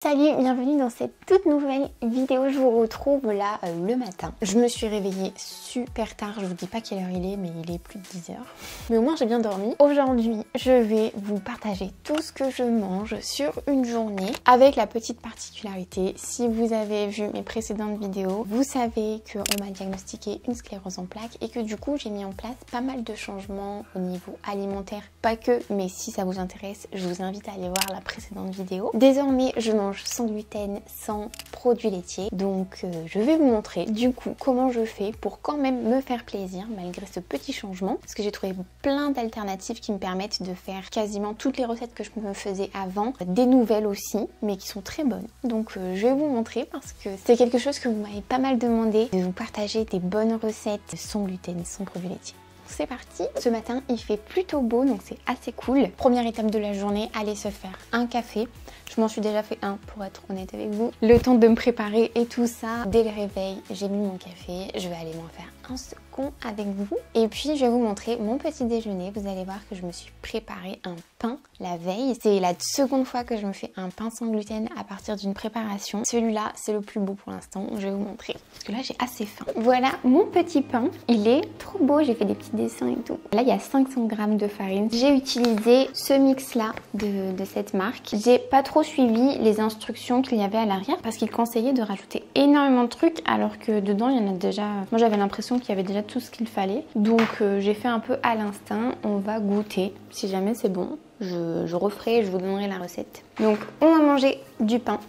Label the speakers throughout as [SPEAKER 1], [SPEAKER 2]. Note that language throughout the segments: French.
[SPEAKER 1] Salut, bienvenue dans cette toute nouvelle vidéo. Je vous retrouve là le matin. Je me suis réveillée super tard, je vous dis pas quelle heure il est, mais il est plus de 10 heures. Mais au moins j'ai bien dormi. Aujourd'hui, je vais vous partager tout ce que je mange sur une journée avec la petite particularité. Si vous avez vu mes précédentes vidéos, vous savez qu'on m'a diagnostiqué une sclérose en plaques et que du coup j'ai mis en place pas mal de changements au niveau alimentaire. Pas que, mais si ça vous intéresse, je vous invite à aller voir la précédente vidéo. Désormais, je mange sans gluten, sans produits laitiers. Donc je vais vous montrer du coup comment je fais pour quand même me faire plaisir malgré ce petit changement. Parce que j'ai trouvé plein d'alternatives qui me permettent de faire quasiment toutes les recettes que je me faisais avant. Des nouvelles aussi, mais qui sont très bonnes. Donc je vais vous montrer parce que c'est quelque chose que vous m'avez pas mal demandé, de vous partager des bonnes recettes sans gluten, sans produits laitiers. C'est parti. Ce matin il fait plutôt beau, donc c'est assez cool. Première étape de la journée, aller se faire un café. Je m'en suis déjà fait un pour être honnête avec vous. Le temps de me préparer et tout ça. Dès le réveil, j'ai mis mon café. Je vais aller m'en faire un second avec vous. Et puis je vais vous montrer mon petit déjeuner. Vous allez voir que je me suis préparé un pain la veille. C'est la seconde fois que je me fais un pain sans gluten à partir d'une préparation. Celui-là, c'est le plus beau pour l'instant. Je vais vous montrer. Parce que là, j'ai assez faim. Voilà mon petit pain. Il est trop beau. J'ai fait des petits dessins et tout. Là, il y a 500 g de farine. J'ai utilisé ce mix-là de cette marque. J'ai pas trop suivi les instructions qu'il y avait à l'arrière parce qu'il conseillait de rajouter énormément de trucs alors que dedans, il y en a déjà... Moi, j'avais l'impression qu'il y avait déjà tout ce qu'il fallait. Donc, j'ai fait un peu à l'instinct. On va goûter. Si jamais c'est bon, je referai et je vous donnerai la recette. Donc, on va manger du pain.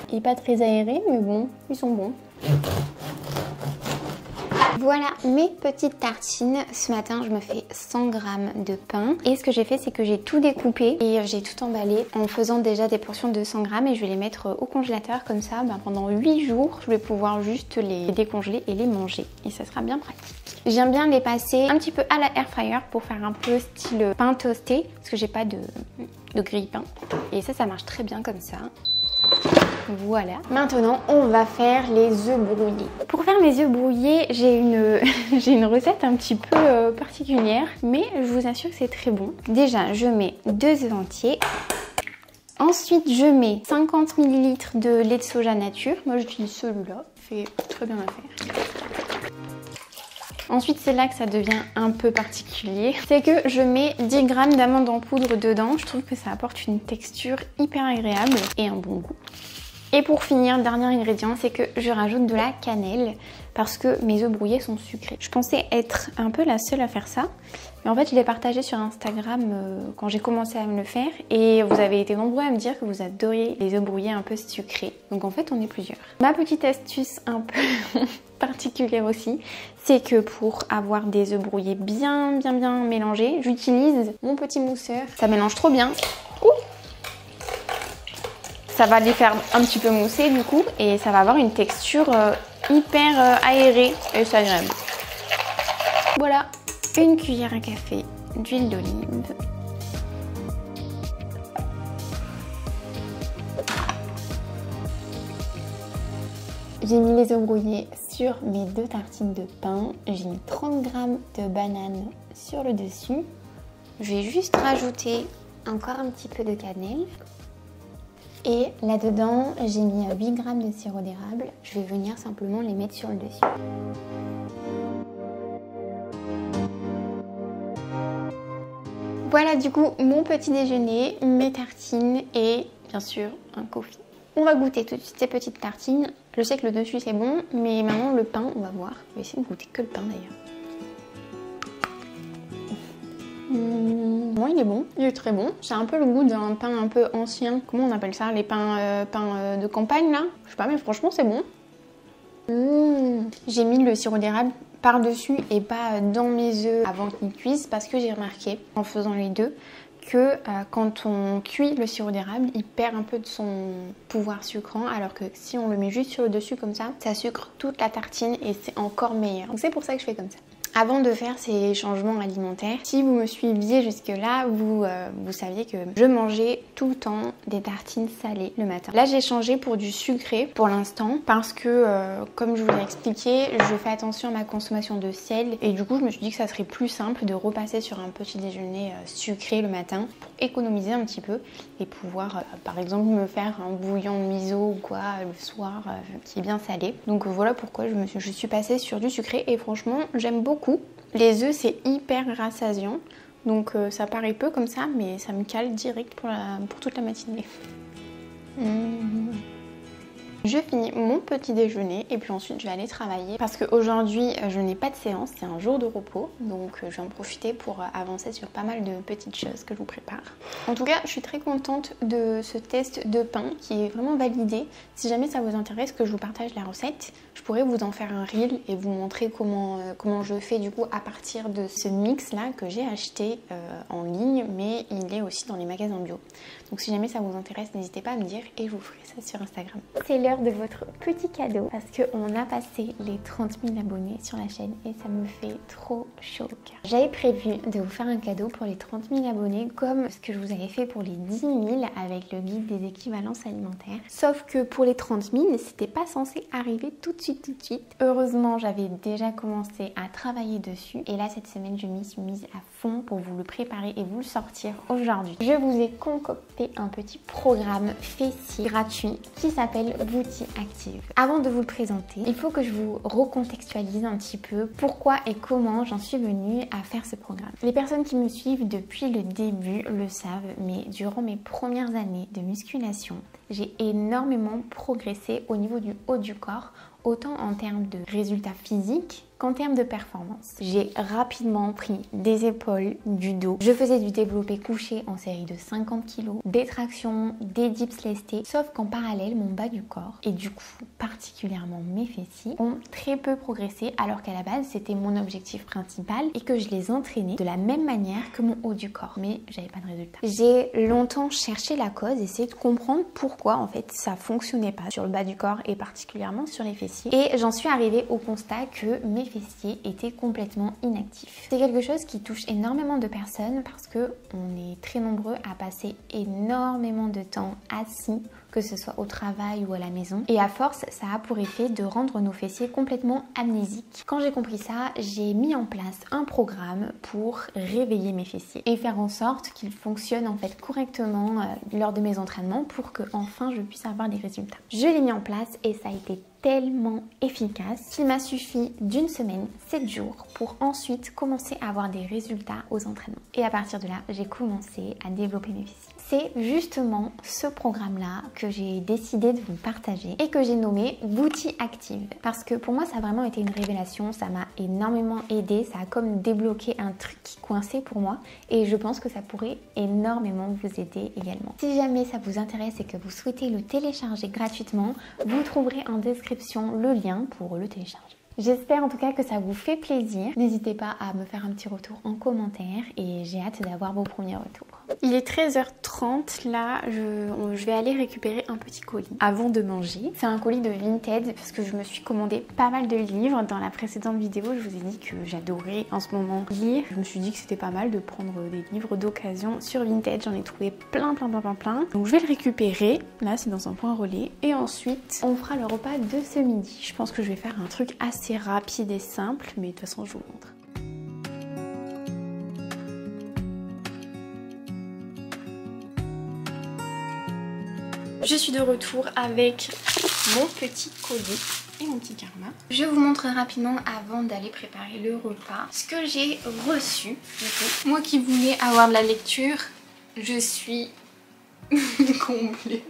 [SPEAKER 1] Il n'est pas très aéré, mais bon, ils sont bons. Voilà mes petites tartines. Ce matin, je me fais 100 g de pain. Et ce que j'ai fait, c'est que j'ai tout découpé et j'ai tout emballé en faisant déjà des portions de 100 g. Et je vais les mettre au congélateur. Comme ça, pendant 8 jours, je vais pouvoir juste les décongeler et les manger. Et ça sera bien pratique. J'aime bien les passer un petit peu à la air fryer pour faire un peu style pain toasté. Parce que j'ai pas de grille-pain. Et ça marche très bien comme ça. Voilà. Maintenant, on va faire les œufs brouillés. Pour faire mes œufs brouillés, j'ai une recette un petit peu particulière, mais je vous assure que c'est très bon. Déjà, je mets 2 œufs entiers. Ensuite, je mets 50 ml de lait de soja nature. Moi, j'utilise celui-là. Il fait très bien l'affaire. Ensuite, c'est là que ça devient un peu particulier. C'est que je mets 10 g d'amandes en poudre dedans. Je trouve que ça apporte une texture hyper agréable et un bon goût. Et pour finir, dernier ingrédient, c'est que je rajoute de la cannelle parce que mes œufs brouillés sont sucrés. Je pensais être un peu la seule à faire ça, mais en fait je l'ai partagé sur Instagram quand j'ai commencé à me le faire et vous avez été nombreux à me dire que vous adoriez les œufs brouillés un peu sucrés. Donc en fait on est plusieurs. Ma petite astuce un peu particulière aussi, c'est que pour avoir des œufs brouillés bien mélangés, j'utilise mon petit mousseur. Ça mélange trop bien. Ça va les faire un petit peu mousser du coup et ça va avoir une texture hyper aérée et c'est agréable. Voilà, une cuillère à café d'huile d'olive. J'ai mis les œufs brouillés sur mes 2 tartines de pain. J'ai mis 30 g de banane sur le dessus. Je vais juste rajouter encore un petit peu de cannelle. Et là-dedans, j'ai mis 8 g de sirop d'érable. Je vais venir simplement les mettre sur le dessus. Voilà du coup mon petit déjeuner, mes tartines et bien sûr un coffee. On va goûter tout de suite ces petites tartines. Je sais que le dessus c'est bon, mais maintenant le pain, on va voir. Je vais essayer de goûter que le pain d'ailleurs. Bon, il est bon, il est très bon. C'est un peu le goût d'un pain un peu ancien. Comment on appelle ça? Les pains de campagne là? Je sais pas, mais franchement c'est bon. J'ai mis le sirop d'érable par-dessus et pas dans mes œufs avant qu'ils cuisent parce que j'ai remarqué en faisant les deux que quand on cuit le sirop d'érable, il perd un peu de son pouvoir sucrant alors que si on le met juste sur le dessus comme ça, ça sucre toute la tartine et c'est encore meilleur. Donc c'est pour ça que je fais comme ça. Avant de faire ces changements alimentaires, si vous me suiviez jusque là, vous saviez que je mangeais tout le temps des tartines salées le matin. Là j'ai changé pour du sucré pour l'instant parce que comme je vous l'ai expliqué, je fais attention à ma consommation de sel et du coup je me suis dit que ça serait plus simple de repasser sur un petit déjeuner sucré le matin pour économiser un petit peu et pouvoir par exemple me faire un bouillon de miso ou quoi le soir qui est bien salé. Donc voilà pourquoi je suis passée sur du sucré et franchement j'aime beaucoup. Les œufs c'est hyper rassasiant donc ça paraît peu comme ça mais ça me cale direct pour toute la matinée. Je finis mon petit déjeuner et puis ensuite je vais aller travailler parce qu'aujourd'hui je n'ai pas de séance, c'est un jour de repos donc je vais en profiter pour avancer sur pas mal de petites choses que je vous prépare. En tout cas je suis très contente de ce test de pain qui est vraiment validé. Si jamais ça vous intéresse que je vous partage la recette, je pourrais vous en faire un reel et vous montrer comment je fais du coup à partir de ce mix là que j'ai acheté en ligne mais il est aussi dans les magasins bio. Donc si jamais ça vous intéresse n'hésitez pas à me dire et je vous ferai ça sur Instagram. C'est l'heure de votre petit cadeau parce qu'on a passé les 30 000 abonnés sur la chaîne et ça me fait trop chaud au cœur. J'avais prévu de vous faire un cadeau pour les 30 000 abonnés comme ce que je vous avais fait pour les 10 000 avec le guide des équivalences alimentaires. Sauf que pour les 30 000 c'était pas censé arriver tout de suite. Heureusement j'avais déjà commencé à travailler dessus et là cette semaine je m'y suis mise à fond pour vous le préparer et vous le sortir aujourd'hui. Je vous ai concocté un petit programme fessier gratuit qui s'appelle Booty Active. Avant de vous le présenter, il faut que je vous recontextualise un petit peu pourquoi et comment j'en suis venue à faire ce programme. Les personnes qui me suivent depuis le début le savent, mais durant mes premières années de musculation, j'ai énormément progressé au niveau du haut du corps, autant en termes de résultats physiques qu'en termes de performance. J'ai rapidement pris des épaules, du dos. Je faisais du développé couché en série de 50 kg, des tractions, des dips lestés, sauf qu'en parallèle, mon bas du corps, et du coup particulièrement mes fessiers, ont très peu progressé alors qu'à la base c'était mon objectif principal et que je les entraînais de la même manière que mon haut du corps, mais j'avais pas de résultat. J'ai longtemps cherché la cause, essayé de comprendre pourquoi en fait ça fonctionnait pas sur le bas du corps et particulièrement sur les fessiers, et j'en suis arrivée au constat que mes fessiers étaient complètement inactifs. C'est quelque chose qui touche énormément de personnes parce que on est très nombreux à passer énormément de temps assis, que ce soit au travail ou à la maison, et à force ça a pour effet de rendre nos fessiers complètement amnésiques. Quand j'ai compris ça, j'ai mis en place un programme pour réveiller mes fessiers et faire en sorte qu'ils fonctionnent en fait correctement lors de mes entraînements pour que enfin je puisse avoir des résultats. Je l'ai mis en place et ça a été tellement efficace qu'il m'a suffi d'une semaine, 7 jours pour ensuite commencer à avoir des résultats aux entraînements. Et à partir de là, j'ai commencé à développer mes fessiers. C'est justement ce programme-là que j'ai décidé de vous partager et que j'ai nommé Booty Active. Parce que pour moi, ça a vraiment été une révélation, ça m'a énormément aidé, ça a comme débloqué un truc qui coinçait pour moi et je pense que ça pourrait énormément vous aider également. Si jamais ça vous intéresse et que vous souhaitez le télécharger gratuitement, vous trouverez en description le lien pour le télécharger. J'espère en tout cas que ça vous fait plaisir. N'hésitez pas à me faire un petit retour en commentaire et j'ai hâte d'avoir vos premiers retours. Il est 13h30, là je vais aller récupérer un petit colis avant de manger. C'est un colis de Vinted parce que je me suis commandé pas mal de livres. Dans la précédente vidéo, je vous ai dit que j'adorais en ce moment lire. Je me suis dit que c'était pas mal de prendre des livres d'occasion sur Vinted. J'en ai trouvé plein. Donc je vais le récupérer, là c'est dans un point relais. Et ensuite, on fera le repas de ce midi. Je pense que je vais faire un truc assez rapide et simple, mais de toute façon je vous montre. Je suis de retour avec mon petit colis et mon petit karma. Je vous montre rapidement avant d'aller préparer le repas ce que j'ai reçu. Moi qui voulais avoir de la lecture, je suis comblée.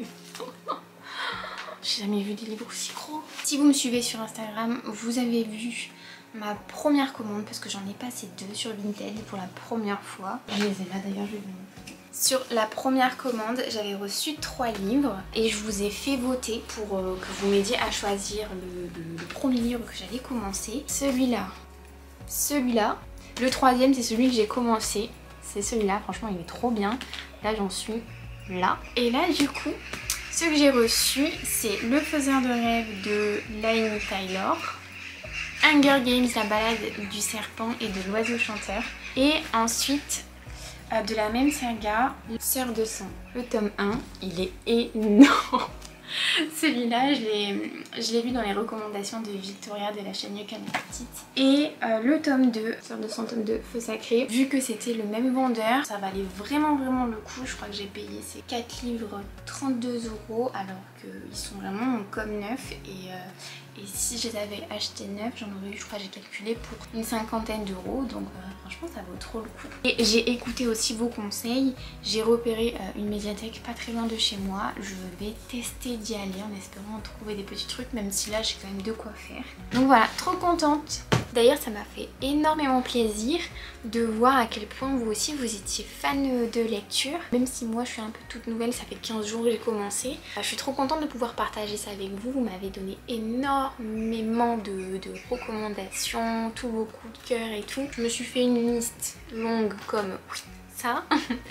[SPEAKER 1] J'ai jamais vu des livres aussi gros. Si vous me suivez sur Instagram, vous avez vu ma première commande parce que j'en ai passé 2 sur Vinted pour la première fois. Je les ai là d'ailleurs, je vais vous montrer. Sur la première commande, j'avais reçu 3 livres et je vous ai fait voter pour que vous m'aidiez à choisir le premier livre que j'allais commencer. Celui-là. Le troisième, c'est celui que j'ai commencé. C'est celui-là, franchement il est trop bien. Là j'en suis là. Et là du coup, ce que j'ai reçu, c'est Le Faiseur de rêve de Laini Taylor. Hunger Games, la balade du serpent et de l'oiseau chanteur. Et ensuite, de la même saga, Sœur de sang. Le tome 1, il est énorme. Celui-là, je l'ai vu dans les recommandations de Victoria de la chaîne You Can Be Petite. Et le tome 2, Sœur de sang, tome 2, Feu Sacré, vu que c'était le même vendeur, ça valait vraiment le coup. Je crois que j'ai payé ces 4 livres 32 € alors qu'ils sont vraiment comme neufs. Et si je les avais achetés neufs, j'en aurais eu, je crois, j'ai calculé pour une 50aine d'euros. Donc franchement, ça vaut trop le coup. Et j'ai écouté aussi vos conseils. J'ai repéré une médiathèque pas très loin de chez moi. Je vais tester d'y aller en espérant trouver des petits trucs, même si là, j'ai quand même de quoi faire. Donc voilà, trop contente. D'ailleurs, ça m'a fait énormément plaisir de voir à quel point vous aussi vous étiez fan de lecture. Même si moi je suis un peu toute nouvelle, ça fait 15 jours que j'ai commencé. Je suis trop contente de pouvoir partager ça avec vous. Vous m'avez donné énormément de recommandations, tous vos coups de cœur et tout. Je me suis fait une liste longue comme ça.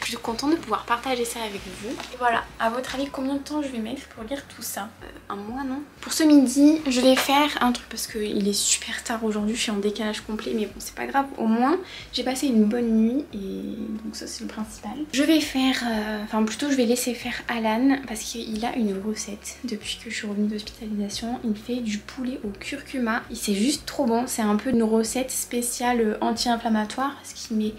[SPEAKER 1] Je suis contente de pouvoir partager ça avec vous. Et voilà, à votre avis, combien de temps je vais mettre pour lire tout ça? Un mois, non? Pour ce midi, je vais faire un truc parce qu'il est super tard aujourd'hui, je suis en décalage complet, mais bon, c'est pas grave. Au moins, j'ai passé une bonne nuit et donc ça, c'est le principal. Je vais faire, enfin plutôt, je vais laisser faire Alan parce qu'il a une recette. Depuis que je suis revenue d'hospitalisation, il fait du poulet au curcuma. C'est juste trop bon, c'est un peu une recette spéciale anti-inflammatoire parce qu'il met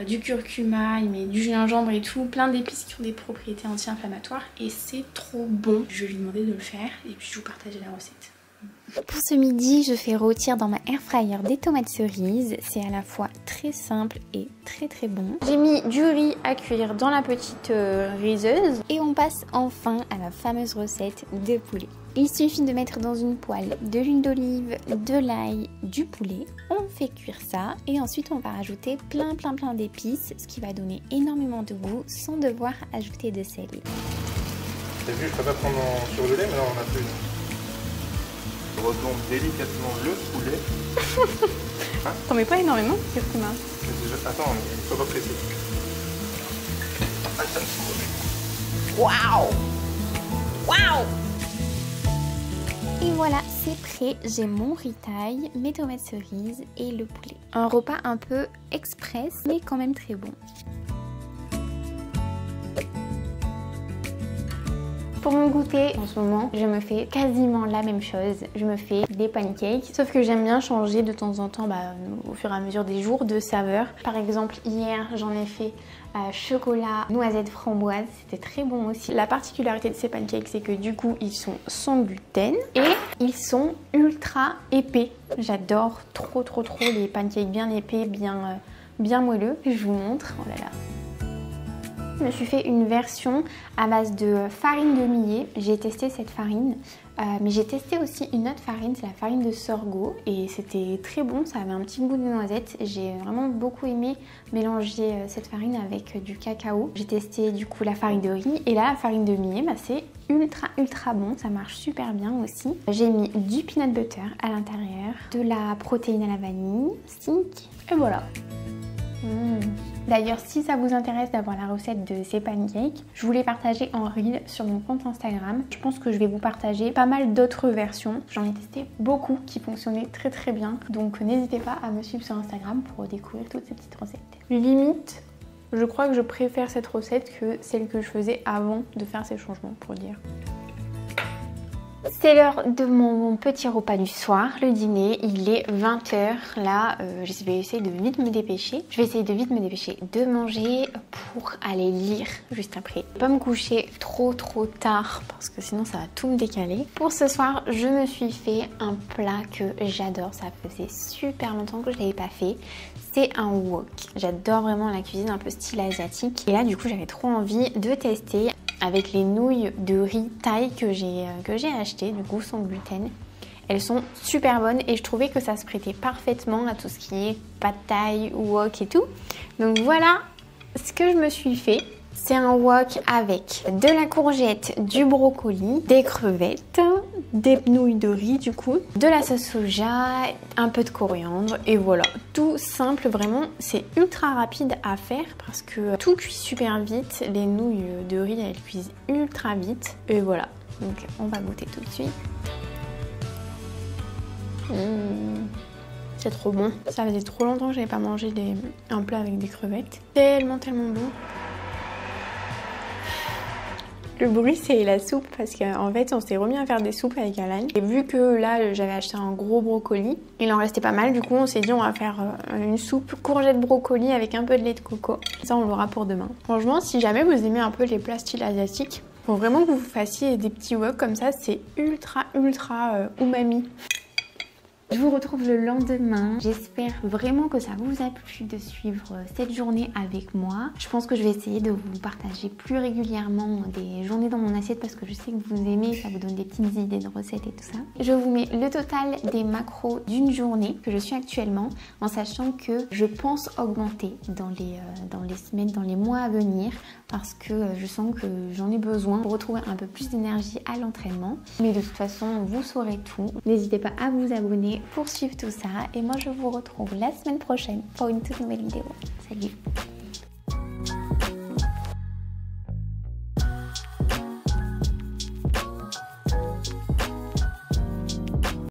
[SPEAKER 1] du curcuma, il met du gingembre et tout, plein d'épices qui ont des propriétés anti-inflammatoires et c'est trop bon. Je vais lui demander de le faire et puis je vous partage la recette.
[SPEAKER 2] Pour ce midi, je fais rôtir dans ma air fryer des tomates cerises. C'est à la fois très simple et très bon.
[SPEAKER 1] J'ai mis du riz à cuire dans la petite riseuse.
[SPEAKER 2] Et on passe enfin à la fameuse recette de poulet. Il suffit de mettre dans une poêle de l'huile d'olive, de l'ail, du poulet. On fait cuire ça et ensuite on va rajouter plein d'épices, ce qui va donner énormément de goût sans devoir ajouter de sel.
[SPEAKER 3] T'as vu, je peux pas prendre en surgelé, mais là on a plus. Je replombe délicatement le poulet.
[SPEAKER 1] Hein? T'en mets pas énormément, curcuma.
[SPEAKER 3] Attends, il faut pas presser.
[SPEAKER 2] Waouh! Waouh! Et voilà, c'est prêt. J'ai mon riz thaï, mes tomates cerises et le poulet. Un repas un peu express, mais quand même très bon.
[SPEAKER 1] Pour mon goûter, en ce moment, je me fais quasiment la même chose. Je me fais des pancakes, sauf que j'aime bien changer de temps en temps, au fur et à mesure des jours, de saveur. Par exemple, hier, j'en ai fait chocolat, noisette, framboise. C'était très bon aussi. La particularité de ces pancakes, c'est que du coup, ils sont sans gluten et ils sont ultra épais. J'adore trop les pancakes bien épais, bien moelleux. Je vous montre. Oh là là. Je me suis fait une version à base de farine de millet. J'ai testé cette farine, mais j'ai testé aussi une autre farine, c'est la farine de sorgho et c'était très bon, ça avait un petit goût de noisette. J'ai vraiment beaucoup aimé mélanger cette farine avec du cacao. J'ai testé du coup la farine de riz et là la farine de millet, c'est ultra bon, ça marche super bien aussi. J'ai mis du peanut butter à l'intérieur, de la protéine à la vanille, stick et voilà. D'ailleurs, si ça vous intéresse d'avoir la recette de ces pancakes, je vous l'ai partagé en reel sur mon compte Instagram. Je pense que je vais vous partager pas mal d'autres versions. J'en ai testé beaucoup qui fonctionnaient très bien. Donc n'hésitez pas à me suivre sur Instagram pour découvrir toutes ces petites recettes. Limite, je crois que je préfère cette recette que celle que je faisais avant de faire ces changements, pour dire. C'est l'heure de mon petit repas du soir, le dîner. Il est 20 h. Là, je vais essayer de vite me dépêcher. Je vais essayer de vite me dépêcher de manger pour aller lire juste après. Pas me coucher trop tard parce que sinon ça va tout me décaler. Pour ce soir, je me suis fait un plat que j'adore. Ça faisait super longtemps que je l'avais pas fait. C'est un wok. J'adore vraiment la cuisine un peu style asiatique. Et là, du coup, j'avais trop envie de tester avec les nouilles de riz thaï que j'ai achetées, du coup sans gluten. Elles sont super bonnes et je trouvais que ça se prêtait parfaitement à tout ce qui est pad thaï, wok et tout. Donc voilà ce que je me suis fait. C'est un wok avec de la courgette, du brocoli, des crevettes, des nouilles de riz du coup, de la sauce soja, un peu de coriandre et voilà. Tout simple vraiment, c'est ultra rapide à faire parce que tout cuit super vite. Les nouilles de riz elles cuisent ultra vite et voilà. Donc on va goûter tout de suite. C'est trop bon. Ça faisait trop longtemps que j'avais pas mangé un plat avec des crevettes. Tellement bon. Le bruit, c'est la soupe parce qu'en fait, on s'est remis à faire des soupes avec Alan. Et vu que là, j'avais acheté un gros brocoli, il en restait pas mal. Du coup, on s'est dit, on va faire une soupe courgette brocoli avec un peu de lait de coco. Ça, on l'aura pour demain. Franchement, si jamais vous aimez un peu les plats style asiatique, faut vraiment que vous fassiez des petits wok comme ça. C'est ultra umami.
[SPEAKER 2] Je vous retrouve le lendemain. J'espère vraiment que ça vous a plu de suivre cette journée avec moi. Je pense que je vais essayer de vous partager plus régulièrement des journées dans mon assiette parce que je sais que vous aimez, ça vous donne des petites idées de recettes et tout ça. Je vous mets le total des macros d'une journée que je suis actuellement en sachant que je pense augmenter dans les semaines, dans les mois à venir parce que je sens que j'en ai besoin pour retrouver un peu plus d'énergie à l'entraînement. Mais de toute façon, vous saurez tout. N'hésitez pas à vous abonner pour suivre tout ça et moi je vous retrouve la semaine prochaine pour une toute nouvelle vidéo. Salut!